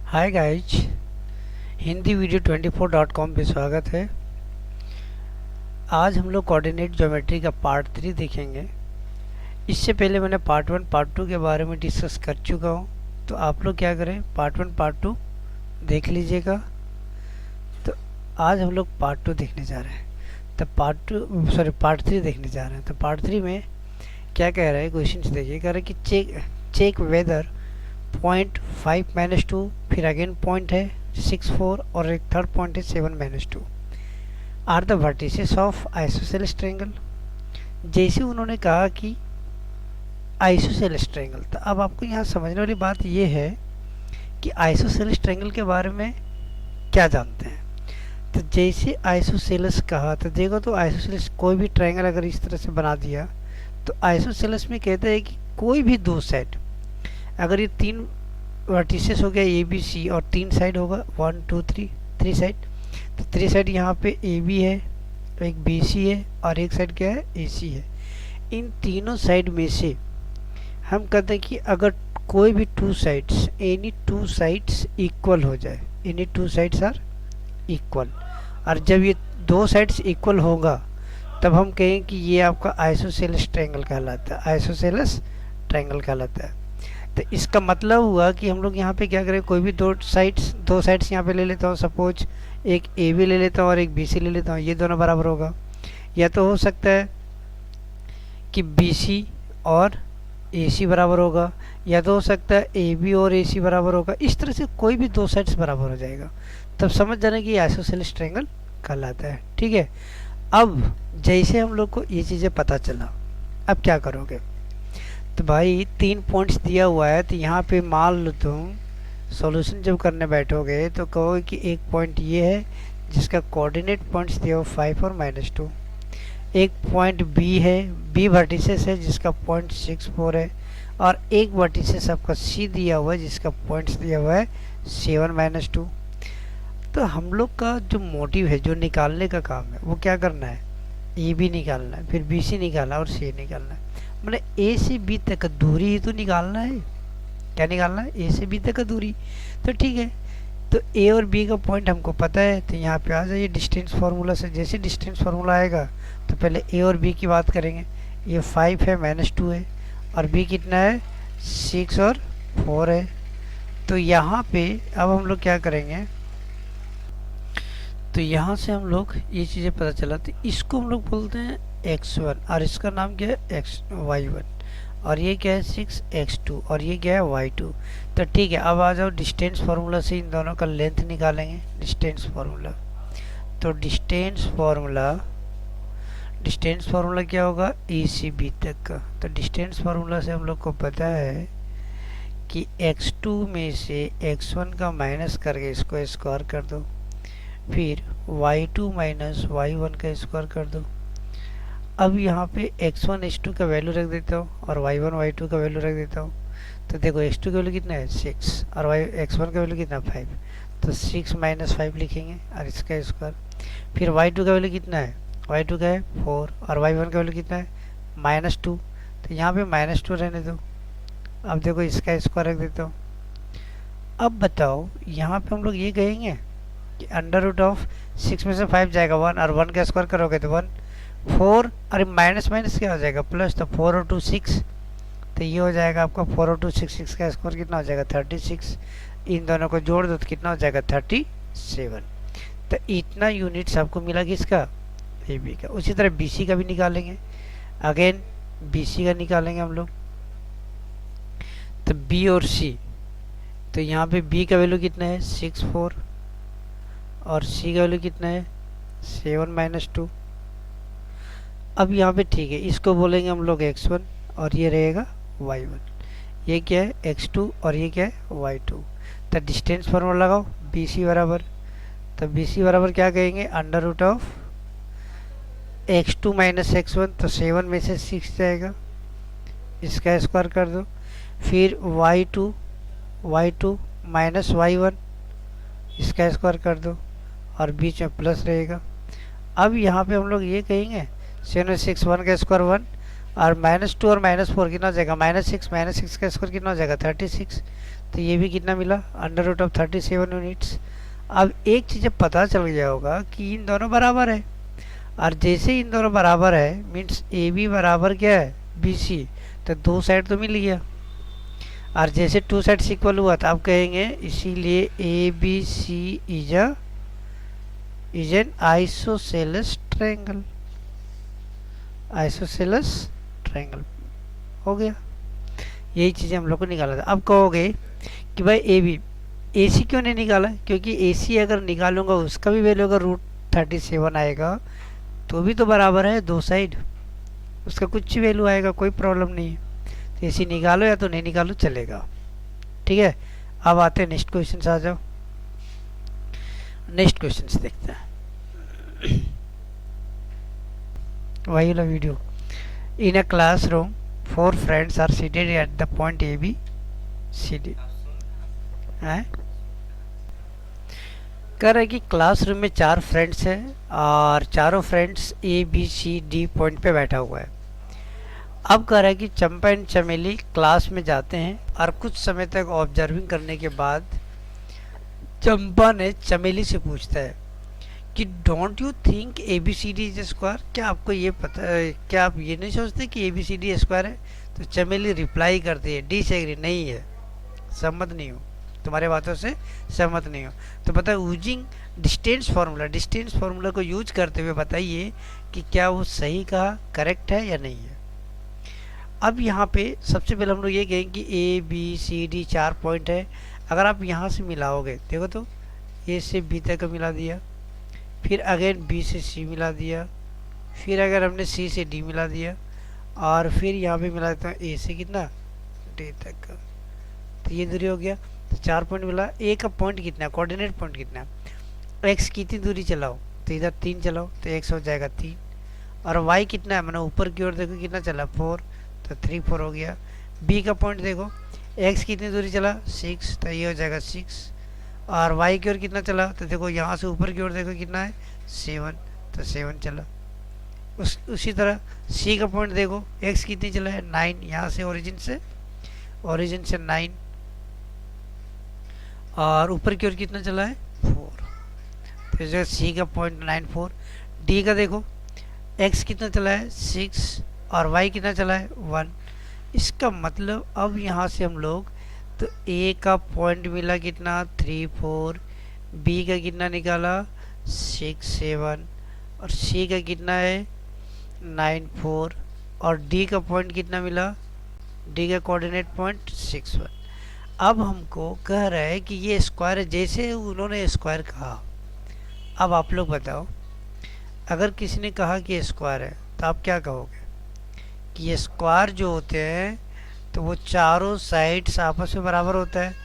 Hi guys, Hindi video 24.com पे स्वागत है। आज हम लोग कोऑर्डिनेट ज्योमेट्री का पार्ट 3 देखेंगे। इससे पहले मैंने पार्ट 1 पार्ट 2 के बारे में डिस्कस कर चुका हूँ, तो आप लोग क्या करें, पार्ट 1 पार्ट 2 देख लीजिएगा। तो आज हम लोग पार्ट 2 देखने जा रहे हैं, तो पार्ट 3 देखने जा रहे हैं। तो पार्ट 3 में क्या कह रहा है, क्वेश्चन देखिए। कह रहा है कि चेक वेदर पॉइंट 5-2, फिर अगेन पॉइंट है 6-4 और एक थर्ड पॉइंट है 7-2 are the vertices of isosceles triangle. जैसे उन्होंने कहा कि आइसोसेलेस ट्रायंगल, तो अब आपको यहाँ समझने वाली बात ये है कि आइसोसेलेस ट्रायंगल के बारे में क्या जानते हैं। तो जैसे आइसोसेलेस कहा, तो देखो, तो आइसोसेलेस कोई भी ट्रायंगल अगर इस तरह से बना दिया, तो आइसोसेलेस में कहते हैं कि कोई भी दो साइड, अगर ये 3 वर्टिसेस हो गया ए बी सी और 3 साइड होगा 1 2 3 साइड, तो 3 साइड यहाँ पे ए बी है, एक बी सी है और एक साइड क्या है, ए सी है। इन तीनों साइड में से हम कहते हैं कि अगर कोई भी 2 साइड्स, एनी 2 साइड्स इक्वल हो जाए, एनी 2 साइड्स आर इक्वल, और जब ये 2 साइड्स इक्वल होगा तब हम कहें कि ये आपका आइसोसेलेस ट्रायंगल कहलाता है, आइसोसेलेस ट्रायंगल कहलाता है। तो इसका मतलब हुआ कि हम लोग यहाँ पे क्या करें, कोई भी दो साइड्स यहाँ पे ले लेता हूँ, सपोज एक ए बी ले लेता हूँ और एक बी सी ले लेता हूँ, ये दोनों बराबर होगा। या तो हो सकता है कि बी सी और ए सी बराबर होगा, या तो हो सकता है ए बी और ए सी बराबर होगा। इस तरह से कोई भी दो साइड्स बराबर हो जाएगा, तब समझ जाना कि आइसोसेलेस ट्रायंगल कहलाता है। ठीक है। अब जैसे हम लोग को ये चीज़ें पता चला, अब क्या करोगे, तो भाई 3 पॉइंट्स दिया हुआ है, तो यहाँ पे मान लो तुम सॉल्यूशन जब करने बैठोगे तो कहोगे कि एक पॉइंट ये है जिसका कोऑर्डिनेट पॉइंट्स दिया हुआ 5 और -2, एक पॉइंट बी है, बी वर्टिसेस है जिसका पॉइंट 6-4 है, और एक वर्टिसेस आपका सी दिया हुआ है जिसका पॉइंट्स दिया हुआ है 7-2। तो हम लोग का जो मोटिव है, जो निकालने का काम है, वो क्या करना है, ए बी निकालना है, फिर बी सी निकालना है और सी निकालना है। मतलब ए से बी तक का दूरी ही तो निकालना है। क्या निकालना है, ए से बी तक का दूरी। तो ठीक है, तो ए और बी का पॉइंट हमको पता है, तो यहाँ पे आ जाइए डिस्टेंस फार्मूला से। जैसे डिस्टेंस फार्मूला आएगा तो पहले ए और बी की बात करेंगे। ये 5 है, -2 है, और बी कितना है, 6 और 4 है। तो यहाँ पे अब हम लोग क्या करेंगे, तो यहाँ से हम लोग ये चीज़ें पता चला, तो इसको हम लोग बोलते हैं x1, और इसका नाम क्या है, y1, और ये क्या है 6x2, और ये क्या है y2। तो ठीक है, अब आ जाओ डिस्टेंस फार्मूला से इन दोनों का लेंथ निकालेंगे। डिस्टेंस फार्मूला, तो डिस्टेंस फार्मूला क्या होगा, ए से बी तक का। तो डिस्टेंस फार्मूला से हम लोग को पता है कि x2 में से x1 का माइनस करके इसको स्क्वायर कर दो, फिर y2 माइनस y1 का स्क्वायर कर दो। अब यहाँ पे x1 x2 का वैल्यू रख देता हूँ और y1 y2 का वैल्यू रख देता हूँ। तो देखो x2 का वैल्यू कितना है 6 और x1 का वैल्यू कितना 5, तो 6 - 5 लिखेंगे और इसका स्क्वायर। फिर y2 का वैल्यू कितना है, y2 का है 4 और y1 का वैल्यू कितना है -2, तो यहाँ पे -2 रहने दो। अब देखो इसका स्क्वायर रख देता हूँ। अब बताओ यहाँ पे हम लोग ये कहेंगे कि √6 में से 5 जाएगा 1, और 1 का स्क्वायर करोगे तो 1, 4 और माइनस क्या हो जाएगा, प्लस, तो 4 और 2 6, तो ये हो जाएगा आपका 4 और 2 6 का स्क्वायर कितना हो जाएगा 36। इन दोनों को जोड़ दो तो कितना हो जाएगा 37। तो इतना यूनिट्स आपको मिला किसका, ए बी का। उसी तरह बी सी का भी निकालेंगे, अगेन बी सी का निकालेंगे हम लोग। तो बी और सी, तो यहाँ पे बी का वैल्यू कितना है 6-4 और सी का वैल्यू कितना है 7-2। अब यहाँ पे ठीक है, इसको बोलेंगे हम लोग x1 और ये रहेगा y1। ये क्या है x2 और ये क्या है y2। तो डिस्टेंस फार्मूला लगाओ, BC बराबर, तो BC बराबर क्या कहेंगे, √x2 माइनस x1, तो 7 में से 6 जाएगा, इसका स्क्वायर कर दो। फिर y2 माइनस y1, इसका स्क्वायर कर दो और बीच में प्लस रहेगा। अब यहाँ पे हम लोग ये कहेंगे 7 में 6 1 का स्क्वायर 1 और -2 और -4 कितना हो जाएगा, -6 का स्क्वायर कितना हो जाएगा 36। तो ये भी कितना मिला, √37 यूनिट्स। अब एक चीज़ पता चल गया होगा कि इन दोनों बराबर है, और जैसे इन दोनों बराबर है मीन्स ए बी बराबर क्या है बी सी, तो दो साइड तो मिल गया। और जैसे टू साइड्स इक्वल हुआ तो आप कहेंगे इसीलिए A B C is an isosceles triangle. Isosceles triangle हो गया। यही चीज़ें हम लोग को निकाला था। अब कहोगे कि भाई ए बी ए सी क्यों नहीं निकाला, क्योंकि ए सी अगर निकालूंगा उसका भी वैल्यू अगर √37 आएगा तो भी तो बराबर है दो साइड, उसका कुछ वैल्यू आएगा, कोई प्रॉब्लम नहीं है। तो ए सी निकालो या तो नहीं निकालो चलेगा। ठीक है, अब आते हैं नेक्स्ट क्वेश्चन, आ जाओ नेक्स्ट क्वेश्चन देखते हैं। वही वाला video. In a classroom 4 friends are seated at the point A B C D. कह रहा है कि क्लासरूम में 4 फ्रेंड्स हैं और चारों friends A B C D point पे बैठा हुआ है। अब कह रहा है कि चंपा एंड चमेली क्लास में जाते हैं और कुछ समय तक ऑब्जर्विंग करने के बाद चंपा ने चमेली से पूछता है कि don't you think A B C D is square, क्या आपको ये पता है, क्या आप ये नहीं सोचते कि A B C D square है। तो चमेली रिप्लाई करती है डिसएग्री, नहीं है, सहमत नहीं हूँ, तुम्हारे बातों से सहमत नहीं हो। तो पता है यूजिंग डिस्टेंस फार्मूला को यूज करते हुए बताइए कि क्या वो सही कहा, करेक्ट है या नहीं है। अब यहाँ पे सबसे पहले हम लोग ये कहेंगे कि A B C D 4 point है। अगर आप यहाँ से मिलाओगे देखो तो ए से बी तक का मिला दिया, फिर अगेन बी से सी मिला दिया, फिर अगर हमने सी से डी मिला दिया और फिर यहाँ पे मिला देता हूँ ए से कितना डी तक का, तो ये दूरी हो गया। तो 4 पॉइंट मिला। ए का पॉइंट कितना है, कोऑर्डिनेट पॉइंट कितना है, एक्स कितनी दूरी चलाओ तो इधर 3 चलाओ तो एक्स हो जाएगा 3, और वाई कितना है मैंने ऊपर की ओर देखो कितना चला 4, तो 3 4 हो गया। बी का पॉइंट देखो एक्स कितनी दूरी चला 6, तो ये हो जाएगा 6, और वाई की ओर कितना चला तो देखो यहाँ से ऊपर की ओर देखो कितना है 7, तो 7 चला। उसी तरह सी का पॉइंट देखो एक्स कितनी चला है 9, यहाँ से ओरिजिन से 9, और ऊपर की ओर कितना चला है 4, तो इस जगह सी का पॉइंट 9 4। डी का देखो एक्स कितना चला है 6 और वाई कितना चला है 1। इसका मतलब अब यहाँ से हम लोग तो ए का पॉइंट मिला कितना 3 4, बी का कितना निकाला 6 7, और सी का कितना है 9 4, और डी का पॉइंट कितना मिला, डी का कोऑर्डिनेट पॉइंट 6 1। अब हमको कह रहा है कि ये स्क्वायर है, जैसे उन्होंने स्क्वायर कहा। अब आप लोग बताओ अगर किसी ने कहा कि स्क्वायर है तो आप क्या कहोगे कि ये स्क्वायर जो होते हैं तो वो चारों साइड्स आपस में बराबर होता है,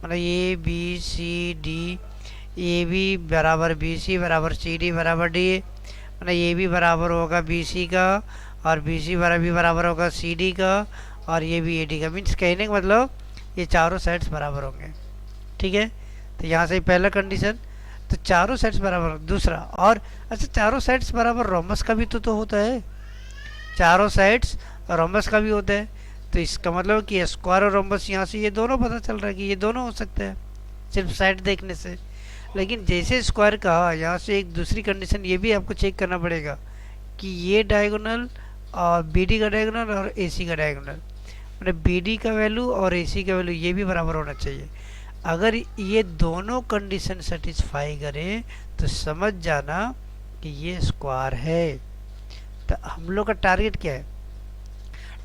मतलब A B C D, A B बराबर बी सी बराबर सी डी बराबर डी, मतलब ए बी बराबर होगा बी सी का और बी सी बराबर होगा सी डी का, और ये भी ए डी का। मीन्स कहने का मतलब ये चारों साइड्स बराबर होंगे। ठीक है, तो यहाँ से पहला कंडीशन, तो चारों साइड्स बराबर। दूसरा, और अच्छा चारों साइड्स बराबर रोमस का भी तो होता है, चारों साइड्स रोमस का भी होता है। तो इसका मतलब कि स्क्वायर और रोमस यहाँ से ये दोनों पता चल रहा है कि ये दोनों हो सकते हैं सिर्फ साइड देखने से। लेकिन जैसे स्क्वायर कहा यहाँ से एक दूसरी कंडीशन ये भी आपको चेक करना पड़ेगा कि ये डायगोनल और बी डी का डायगोनल और ए सी का डायगोनल, मतलब बी डी का वैल्यू और ए सी का वैल्यू ये भी बराबर होना चाहिए। अगर ये दोनों कंडीशन सेटिस्फाई करें तो समझ जाना कि ये स्क्वायर है। तो हम लोग का टारगेट क्या है,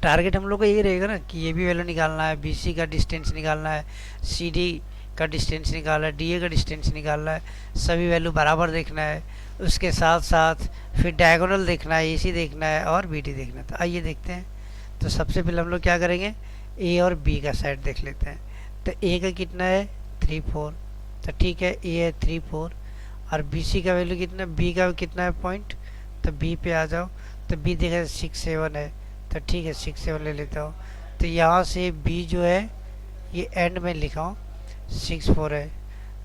टारगेट हम लोग का यही रहेगा ना कि ये भी वैल्यू निकालना है, बी सी का डिस्टेंस निकालना है, सी डी का डिस्टेंस निकालना है, डी ए का डिस्टेंस निकालना है, सभी वैल्यू बराबर देखना है। उसके साथ साथ फिर डायगोनल देखना है, ए सी देखना है और बी डी देखना है। तो आइए देखते हैं। तो सबसे पहले हम लोग क्या करेंगे, ए और बी का साइड देख लेते हैं। तो ए का कितना है 3 4, तो ठीक है ए है 3 4, और बी सी का वैल्यू कितना, बी का कितना है पॉइंट, तो बी पे आ जाओ। तो बी देखा 6 7 है, तो ठीक है 6 7 ले लेता हूँ। तो यहाँ से बी जो है ये एंड में लिखा हूँ 6 4 है।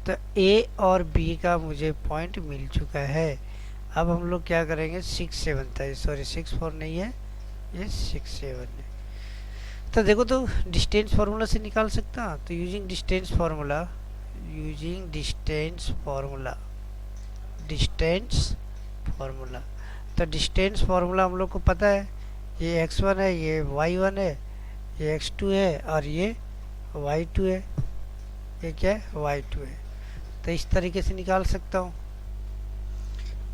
तो ए और बी का मुझे पॉइंट मिल चुका है। अब हम लोग क्या करेंगे 6 7 था, सॉरी 6 4 नहीं है ये 6 7 है। तो देखो तो डिस्टेंस फार्मूला से निकाल सकता, तो using distance formula, distance formula. तो डिस्टेंस फार्मूला हम लोग को पता है, ये x1 है, ये y1 है, ये x2 है और ये y2 है। ये क्या है? y2 है। तो इस तरीके से निकाल सकता हूँ।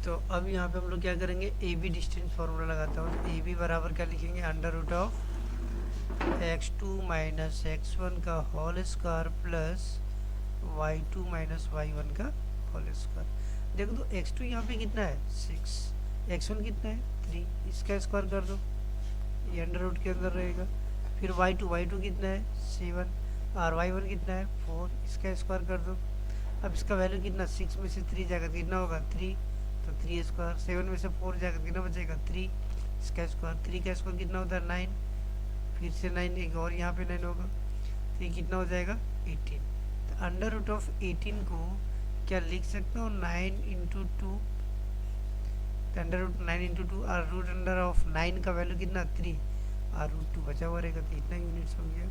तो अब यहाँ पे हम लोग क्या करेंगे, ए बी डिस्टेंस फार्मूला लगाता हूँ। तो ए बी बराबर क्या लिखेंगे, under root of x2 minus x1 का whole square plus y2 minus y1 का होल स्क्वायर। देखो तो x2 यहाँ पे कितना है 6, x1 कितना है 3, इसका स्क्वायर कर दो, ये अंडर रूट के अंदर रहेगा। फिर y2 कितना है 7 और y1 कितना है 4, इसका स्क्वायर कर दो। अब इसका वैल्यू कितना, 6 में से 3 जाएगा कितना होगा 3, तो 3 स्क्वायर। 7 में से 4 जाएगा कितना बचेगा 3, इसका स्क्वायर। 3 का स्क्वायर कितना होता है 9, फिर से 9 एक और यहाँ पे 9 होगा, तो ये कितना हो जाएगा 18। तो अंडर रूट ऑफ 18 को क्या लिख सकता हूँ 9 इंटू 2, अंडर रूट 9 इंटू 2 और रूट अंडर ऑफ 9 का वैल्यू कितना 3 और रूट 2 बचा हुआ रहेगा, तो इतना यूनिट्स हो गया।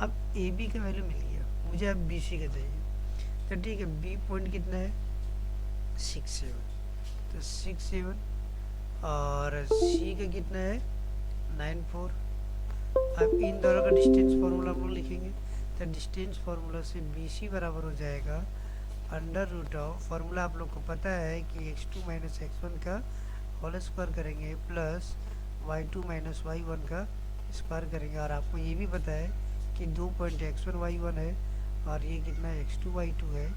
अब ए बी का वैल्यू मिल गया, मुझे अब बी सी का चाहिए। तो ठीक है, बी पॉइंट कितना है 6 7, तो 6 7 और सी का कितना है 9 4। अब इन दोनों का डिस्टेंस फार्मूला हम लोग लिखेंगे। तो डिस्टेंस फार्मूला से बी सी बराबर हो जाएगा अंडर रूट ऑफ, फार्मूला आप लोग को पता है कि x2 माइनस x1 का होल स्क्वायर करेंगे प्लस y2 माइनस y1 का स्क्वायर करेंगे। और आपको ये भी पता है कि 2 पॉइंट x1 y1 है और ये कितना x2 y2 है।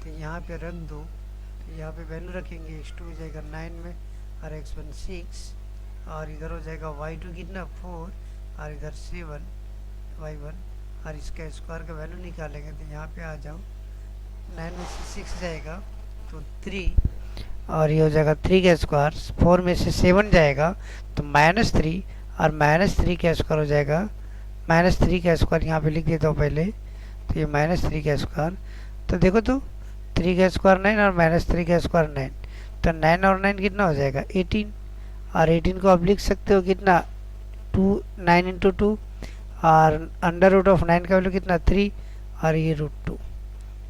तो यहाँ पे रख दो, तो यहाँ पे वैल्यू रखेंगे, x2 हो जाएगा 9 में और x1 6 और इधर हो जाएगा y2 कितना 4 और इधर 7 y1 और इसका स्क्वायर का वैल्यू निकालेंगे। तो यहाँ पे आ जाओ, 9 में से 6 जाएगा तो 3 और ये हो जाएगा 3 का स्क्वायर। 4 में से 7 जाएगा तो -3 और -3 का स्क्वायर हो जाएगा, -3 का स्क्वायर यहाँ पे लिख देता हूँ पहले, तो ये -3 का स्क्वायर। तो देखो तो 3 का स्क्वायर 9 और -3 का स्क्वायर 9, तो 9 और 9 कितना हो जाएगा 18 और 18 को आप लिख सकते हो कितना 9 इंटू 2 और अंडर रूट ऑफ 9 का वैल्यू कितना 3 और ये √2,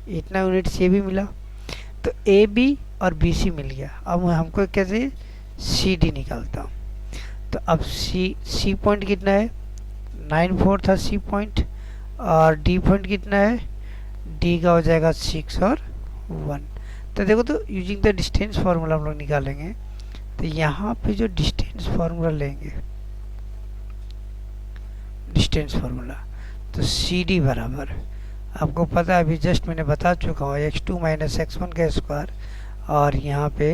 इतना यूनिट्स ये भी मिला। तो ए बी और बी सी मिल गया। अब हमको क्या चाहिए, सी डी निकालता हूँ। तो अब सी पॉइंट कितना है 9 4 था सी पॉइंट और डी पॉइंट कितना है, डी का हो जाएगा 6 और 1। तो देखो तो यूजिंग द डिस्टेंस फार्मूला हम लोग निकालेंगे। तो यहाँ पे जो डिस्टेंस फार्मूला लेंगे, डिस्टेंस फार्मूला, तो सी डी बराबर आपको पता है, अभी जस्ट मैंने बता चुका हूँ, x2 माइनस x1 का स्क्वायर और यहाँ पे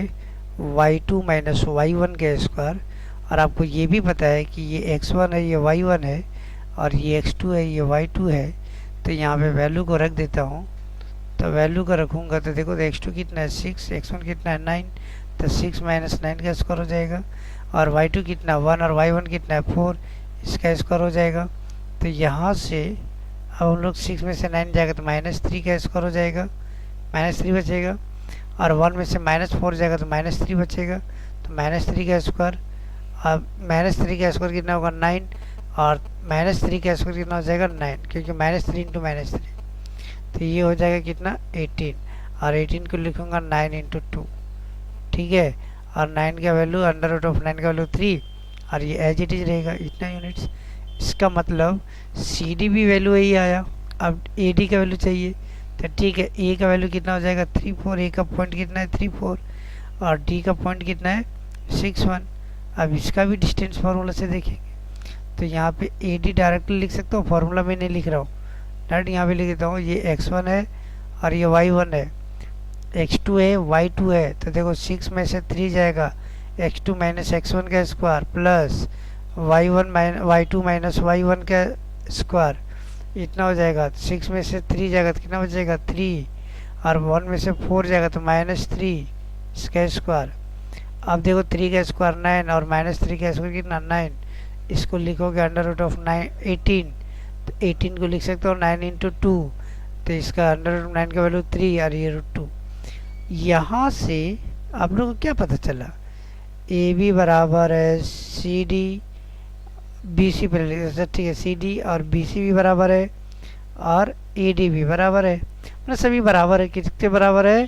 y2 माइनस y1 का स्क्वायर। और आपको ये भी पता है कि ये x1 है, ये y1 है और ये x2 है, ये y2 है। तो यहाँ पे वैल्यू को रख देता हूँ। तो वैल्यू को रखूँगा तो देखो, तो x2 कितना है 6, x1 कितना है 9, तो 6 माइनस 9 का स्क्वायर हो जाएगा और y2 कितना 1 और y1 कितना है 4, इसका स्क्वायर हो जाएगा। तो यहाँ से अब हम लोग 6 में से 9 जाएगा तो -3 का स्क्वायर हो जाएगा, -3 बचेगा और 1 में से -4 जाएगा तो -3 बचेगा, तो -3 का स्क्वायर। अब -3 का स्क्वायर कितना होगा 9 और -3 का स्क्वायर कितना हो जाएगा 9, क्योंकि -3 इंटू -3, तो ये हो जाएगा कितना 18 और 18 को लिखूँगा 9 इंटू 2, ठीक है। और 9 का वैल्यू अंडर रूट ऑफ 9 का वैल्यू 3 और ये एज इट इज रहेगा, इतना यूनिट्स। इसका मतलब सी डी भी वैल्यू यही आया। अब ए डी का वैल्यू चाहिए, तो ठीक है, ए का वैल्यू कितना हो जाएगा 3 4, ए का पॉइंट कितना है 3 4 और डी का पॉइंट कितना है 6 1। अब इसका भी डिस्टेंस फार्मूला से देखेंगे। तो यहाँ पे ए डी डायरेक्टली लिख सकता हूँ, फार्मूला में नहीं लिख रहा हूँ, डायरेक्ट यहाँ पे लिख देता हूँ। ये x1 है और ये y1 है, x2 है y2 है। तो देखो 6 में से 3 जाएगा, x2 माइनस x1 का square plus y2 minus y1 का स्क्वायर, इतना हो जाएगा। 6 में से 3 जाएगा तो कितना बचेगा 3 और 1 में से 4 जाएगा तो -3, इसका स्क्वायर। अब देखो 3 का स्क्वायर 9 और -3 का स्क्वायर कितना 9, इसको लिखोगे अंडर रूट ऑफ 9 18, तो 18 को लिख सकते हो 9 इंटू 2, तो इसका अंडर रूट 9 का वैल्यू 3 और ये √2। यहाँ से आप लोगों को क्या पता चला, ए बी बराबर है सी डी बी सी पहले लिख देते हैं, ठीक है। सी डी और बी सी भी बराबर है और ए डी भी बराबर है, मतलब सभी बराबर है। कितने बराबर है?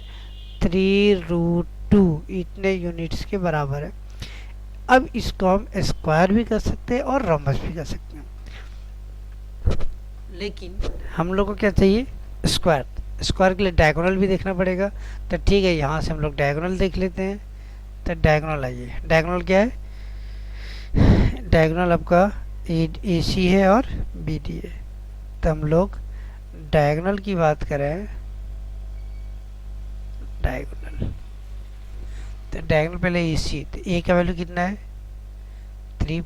3√2 इतने यूनिट्स के बराबर है। अब इसको हम स्क्वायर भी कर सकते हैं और रोम्बस भी कर सकते हैं, लेकिन हम लोग को क्या चाहिए? स्क्वायर। स्क्वायर के लिए डायगोनल भी देखना पड़ेगा, तो ठीक है यहाँ से हम लोग डायगोनल देख लेते हैं। तो डायगोनल आइए, डायगोनल क्या है? डायगोनल आपका ए सी है और बी डी है। तो हम लोग डायगोनल की बात करें, डायगोनल, तो डायगोनल पहले ए सी, तो ए का वैल्यू कितना है? 3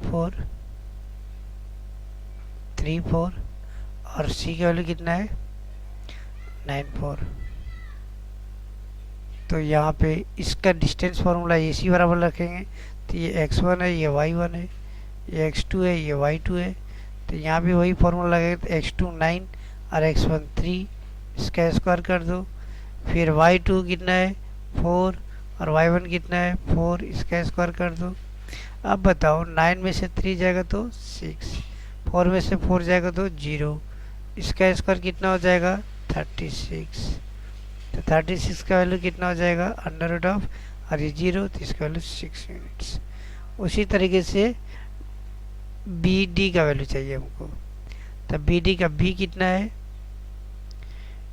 4 और सी का वैल्यू कितना है? 9 4। तो यहाँ पे इसका डिस्टेंस फार्मूला ए सी बराबर रखेंगे, तो ये x1 है, ये y1 है, ये x2 है, ये y2 है। तो यहाँ भी वही फार्मूला लगेगा, तो x2 9 और x1 3, इसका स्क्वायर कर दो। फिर y2 कितना है? 4 और y1 कितना है? 4, इसका स्क्वायर कर दो। अब बताओ 9 में से 3 जाएगा तो 6, 4 में से 4 जाएगा तो 0, इसका स्क्वायर कितना हो जाएगा? 36। तो 36 का वैल्यू कितना हो जाएगा? अंडर रूट ऑफ, और ये 0, तो इसका वैल्यू 6 यूनिट्स। उसी तरीके से बी डी का वैल्यू चाहिए हमको। तो बी डी का बी कितना है?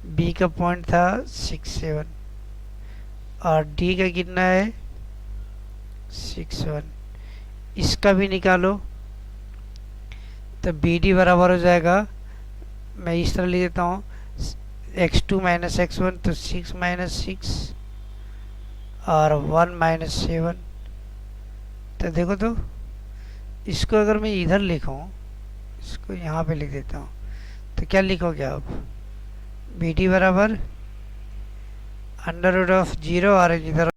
बी का पॉइंट था 6 7 और डी का कितना है? 6 1। इसका भी निकालो, तो बी डी बराबर हो जाएगा, मैं इस तरह लिख देता हूँ, x2 माइनस x1, तो 6 माइनस 6 और 1 माइनस 7। तो देखो, तो इसको अगर मैं इधर लिखूँ, इसको यहाँ पे लिख देता हूँ, तो क्या लिखोगे आप? बी डी बराबर अंडर रूट ऑफ 0 और इधर